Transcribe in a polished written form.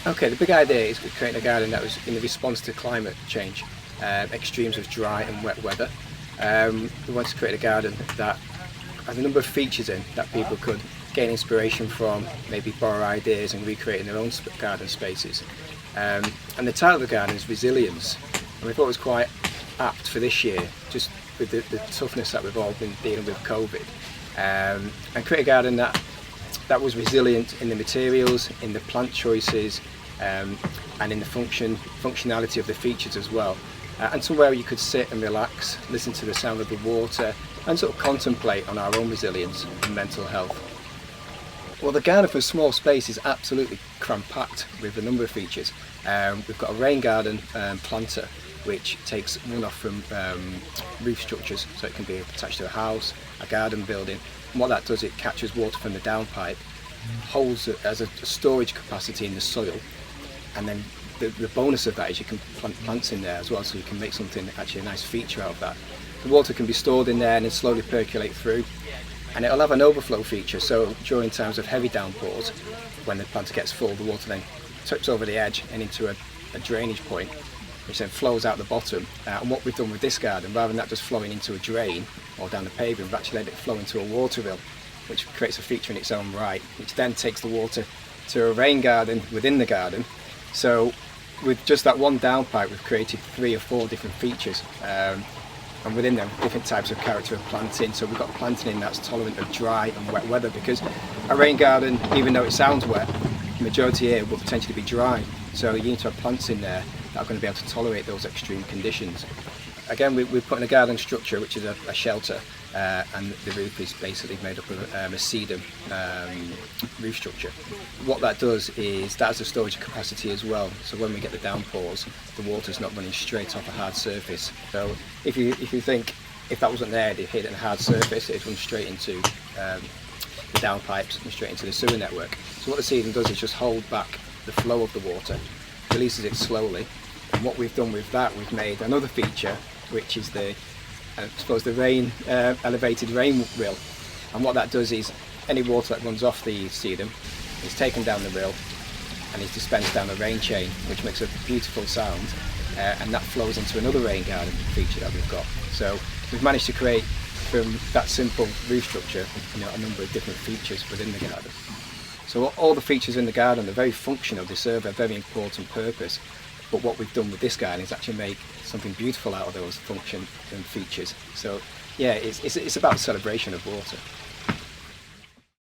Okay, the big idea is creating a garden that was in response to climate change, extremes of dry and wet weather. We wanted to create a garden that has a number of features in that people could gain inspiration from, maybe borrow ideas and recreate in their own garden spaces. And the title of the garden is Resilience, and we thought it was quite apt for this year, just with the toughness that we've all been dealing with COVID, and create a garden that was resilient in the materials, in the plant choices, and in the functionality of the features as well. And somewhere you could sit and relax, listen to the sound of the water, and sort of contemplate on our own resilience and mental health. Well, the garden for a small space is absolutely cram-packed with a number of features. We've got a rain garden planter, which takes runoff from roof structures, so it can be attached to a house, a garden building. And what that does, it captures water from the downpipe, holds it as a storage capacity in the soil, and then the bonus of that is you can plant plants in there as well, so you can make something actually a nice feature out of that. The water can be stored in there and then slowly percolate through, and it'll have an overflow feature, so during times of heavy downpours, when the planter gets full, the water then tips over the edge and into a drainage point, which then flows out the bottom. And what we've done with this garden, rather than that just flowing into a drain or down the pavement, we've actually let it flow into a Waterville, which creates a feature in its own right, which then takes the water to a rain garden within the garden. So with just that one downpipe, we've created 3 or 4 different features, and within them different types of character of planting. So we've got planting in that's tolerant of dry and wet weather, because a rain garden, even though it sounds wet, the majority here will potentially be dry. So you need to have plants in there that are going to be able to tolerate those extreme conditions. Again, we're putting a garden structure, which is a shelter, and the roof is basically made up of a cedar roof structure. What that does is that has a storage capacity as well, so when we get the downpours, the water's not running straight off a hard surface. So if you think if that wasn't there, it'd hit a hard surface, it'd run straight into the downpipes and straight into the sewer network. So what the seeding does is just hold back the flow of the water, releases it slowly. And what we've done with that, we've made another feature, which is the elevated rain rill. And what that does is any water that runs off the sedum is taken down the rill and is dispensed down the rain chain, which makes a beautiful sound, and that flows into another rain garden feature that we've got. So we've managed to create from that simple roof structure, a number of different features within the garden. So all the features in the garden are very functional, they serve a very important purpose. But what we've done with this garden is actually make something beautiful out of those functions and features. So yeah, it's about celebration of water.